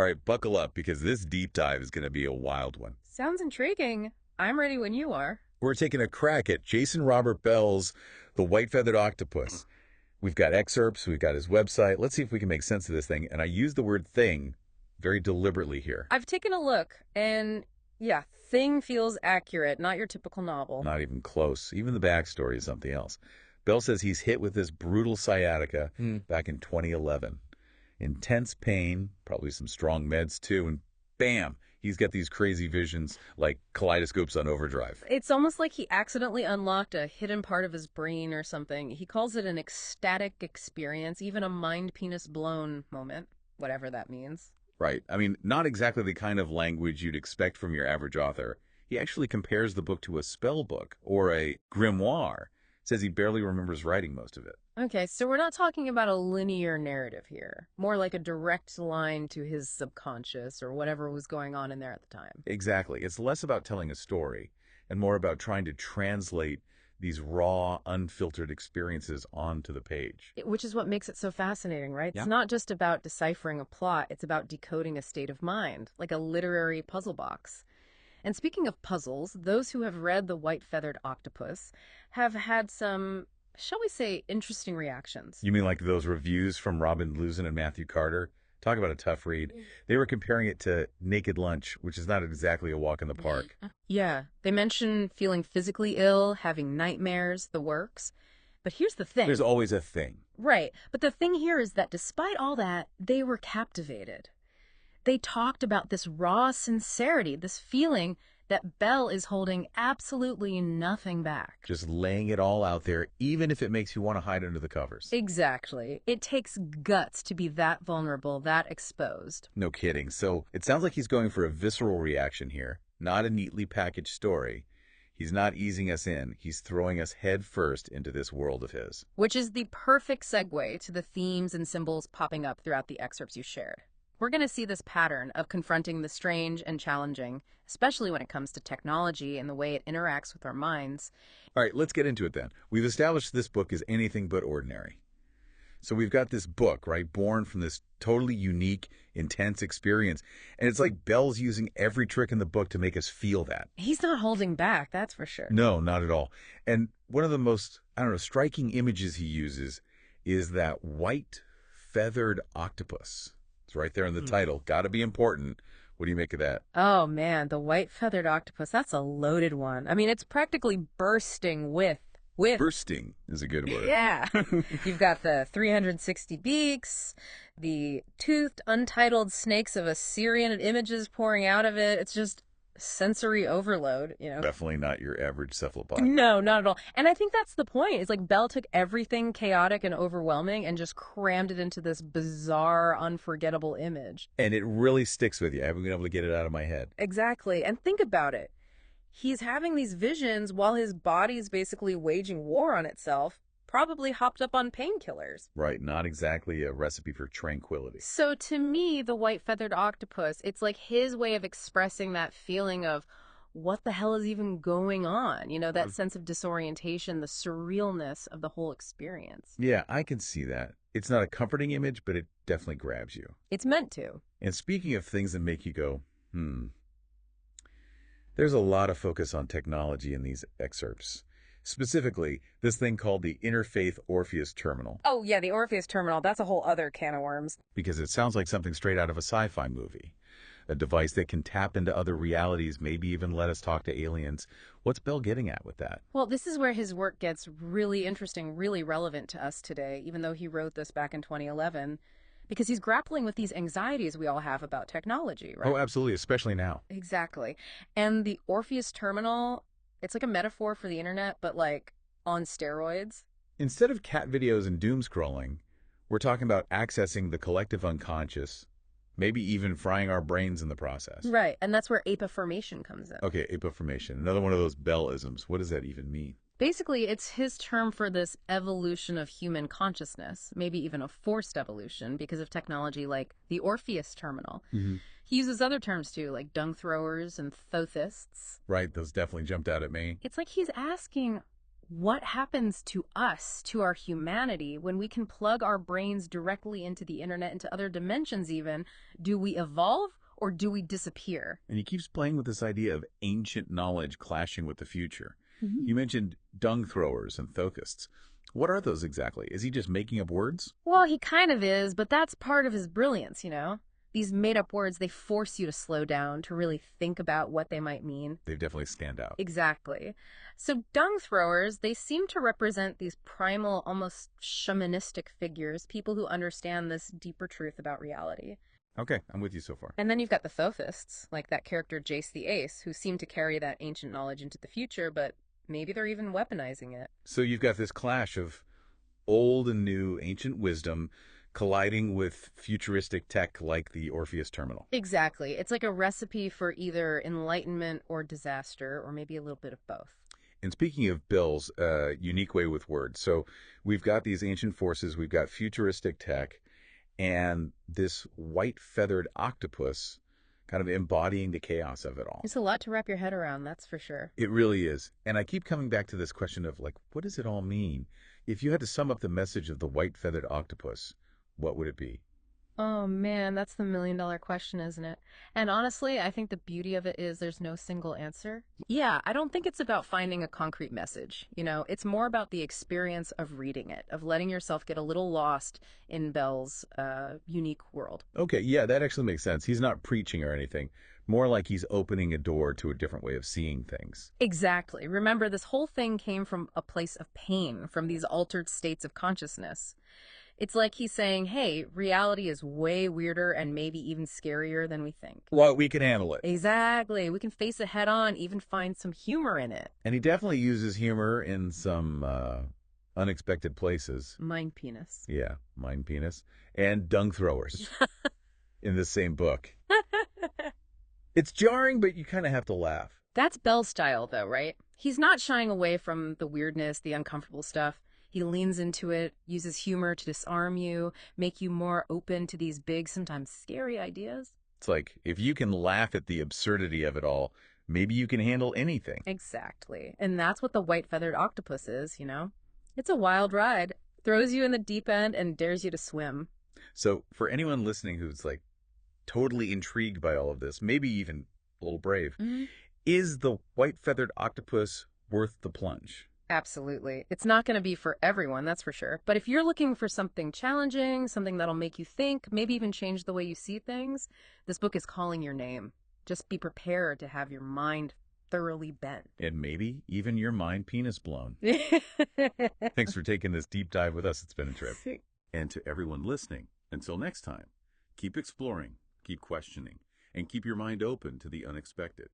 All right, buckle up because this deep dive is going to be a wild one. Sounds intriguing. I'm ready when you are. We're taking a crack at Jason Robert Bell's The White Feathered Octopus. We've got excerpts, we've got his website. Let's see if we can make sense of this thing. And I use the word thing very deliberately here. I've taken a look, and yeah, thing feels accurate, not your typical novel. Not even close. Even the backstory is something else. Bell says he's hit with this brutal sciatica back in 2011. Intense pain, probably some strong meds too, and bam, he's got these crazy visions like kaleidoscopes on overdrive. It's almost like he accidentally unlocked a hidden part of his brain or something. He calls it an ecstatic experience, even a mind penis blown moment, whatever that means. Right. I mean, not exactly the kind of language you'd expect from your average author. He actually compares the book to a spell book or a grimoire. Says he barely remembers writing most of it. Okay, so we're not talking about a linear narrative here. More like a direct line to his subconscious or whatever was going on in there at the time. Exactly. It's less about telling a story and more about trying to translate these raw, unfiltered experiences onto the page. Which is what makes it so fascinating, right? Yeah. It's not just about deciphering a plot, it's about decoding a state of mind, like a literary puzzle box. And speaking of puzzles, those who have read The White Feathered Octopus have had some, shall we say, interesting reactions. You mean like those reviews from Robin Luzin and Matthew Carter? Talk about a tough read. They were comparing it to Naked Lunch, which is not exactly a walk in the park. Yeah, they mention feeling physically ill, having nightmares, the works. But here's the thing. There's always a thing. Right, but the thing here is that despite all that, they were captivated. They talked about this raw sincerity, this feeling that Bell is holding absolutely nothing back. Just laying it all out there, even if it makes you want to hide under the covers. Exactly. It takes guts to be that vulnerable, that exposed. No kidding. So it sounds like he's going for a visceral reaction here, not a neatly packaged story. He's not easing us in. He's throwing us head first into this world of his. Which is the perfect segue to the themes and symbols popping up throughout the excerpts you shared. We're going to see this pattern of confronting the strange and challenging, especially when it comes to technology and the way it interacts with our minds. All right, let's get into it then. We've established this book is anything but ordinary. So we've got this book, right, born from this totally unique, intense experience. And it's like Bell's using every trick in the book to make us feel that. He's not holding back, that's for sure. No, not at all. And one of the most, striking images he uses is that white feathered octopus. It's right there in the title. Got to be important. What do you make of that? Oh man, the white feathered octopus, that's a loaded one. I mean, it's practically bursting with. Bursting is a good word. Yeah. You've got the 360 beaks, the toothed, untitled snakes of Assyrian images pouring out of it. It's just sensory overload, Definitely not your average cephalopod. No, not at all. And I think that's the point. It's like Bell took everything chaotic and overwhelming and just crammed it into this bizarre, unforgettable image. And it really sticks with you. I haven't been able to get it out of my head. Exactly. And think about it. He's having these visions while his body's basically waging war on itself, probably hopped up on painkillers. Right, not exactly a recipe for tranquility. So to me, the white feathered octopus, it's like his way of expressing that feeling of what the hell is even going on? That sense of disorientation, the surrealness of the whole experience. Yeah, I can see that. It's not a comforting image, but it definitely grabs you. It's meant to. And speaking of things that make you go, there's a lot of focus on technology in these excerpts. Specifically, this thing called the Interfaith Orpheus Terminal. Oh, yeah, the Orpheus Terminal. That's a whole other can of worms. Because it sounds like something straight out of a sci-fi movie. A device that can tap into other realities, maybe even let us talk to aliens. What's Bell getting at with that? Well, this is where his work gets really interesting, really relevant to us today, even though he wrote this back in 2011. Because he's grappling with these anxieties we all have about technology, right? Oh, absolutely, especially now. Exactly. And the Orpheus Terminal, it's like a metaphor for the internet, but like on steroids. Instead of cat videos and doom scrolling, we're talking about accessing the collective unconscious, maybe even frying our brains in the process. Right, and that's where apiformation comes in. Okay, apiformation, another one of those Bell-isms. What does that even mean? Basically, it's his term for this evolution of human consciousness, maybe even a forced evolution because of technology like the Orpheus Terminal. Mm-hmm. He uses other terms too, like dung throwers and thothists. Right, those definitely jumped out at me. It's like he's asking, What happens to us, to our humanity, when we can plug our brains directly into the internet, into other dimensions even? Do we evolve or do we disappear? And he keeps playing with this idea of ancient knowledge clashing with the future. Mhm. You mentioned dung throwers and thokists. What are those exactly? Is he just making up words? Well, he kind of is, but that's part of his brilliance, you know? These made-up words, they force you to slow down, to really think about what they might mean. They definitely stand out. Exactly. So dung throwers, they seem to represent these primal, almost shamanistic figures, people who understand this deeper truth about reality. Okay, I'm with you so far. And then you've got the Thophists, like that character Jace the Ace, who seem to carry that ancient knowledge into the future, but maybe they're even weaponizing it. So you've got this clash of old and new ancient wisdom colliding with futuristic tech like the Orpheus terminal. Exactly. It's like a recipe for either enlightenment or disaster, or maybe a little bit of both. And speaking of Bill's unique way with words, so we've got these ancient forces, we've got futuristic tech, and this white feathered octopus kind of embodying the chaos of it all. It's a lot to wrap your head around, that's for sure. It really is. And I keep coming back to this question of, like, what does it all mean? If you had to sum up the message of the white feathered octopus, what would it be? Oh man, that's the million-dollar question, isn't it? And honestly, I think the beauty of it is there's no single answer. Yeah, I don't think it's about finding a concrete message. You know, it's more about the experience of reading it, of letting yourself get a little lost in Bell's unique world. Okay, yeah, that actually makes sense. He's not preaching or anything. More like he's opening a door to a different way of seeing things. Exactly. Remember, this whole thing came from a place of pain, from these altered states of consciousness. It's like he's saying, hey, reality is way weirder and maybe even scarier than we think. Well, we can handle it. Exactly. We can face it head on, even find some humor in it. And he definitely uses humor in some unexpected places. Mind penis. Yeah, mind penis. And dung throwers in the same book. It's jarring, but you kind of have to laugh. That's Bell's style, though, right? He's not shying away from the weirdness, the uncomfortable stuff. He leans into it, uses humor to disarm you, make you more open to these big, sometimes scary ideas. It's like, if you can laugh at the absurdity of it all, maybe you can handle anything. Exactly. And that's what the white feathered octopus is, you know? It's a wild ride. Throws you in the deep end and dares you to swim. So for anyone listening who's like totally intrigued by all of this, maybe even a little brave, is the white feathered octopus worth the plunge? Absolutely. It's not going to be for everyone, that's for sure. But if you're looking for something challenging, something that'll make you think, maybe even change the way you see things, this book is calling your name. Just be prepared to have your mind thoroughly bent. And maybe even your mind penis blown. Thanks for taking this deep dive with us. It's been a trip. And to everyone listening, until next time, keep exploring, keep questioning, and keep your mind open to the unexpected.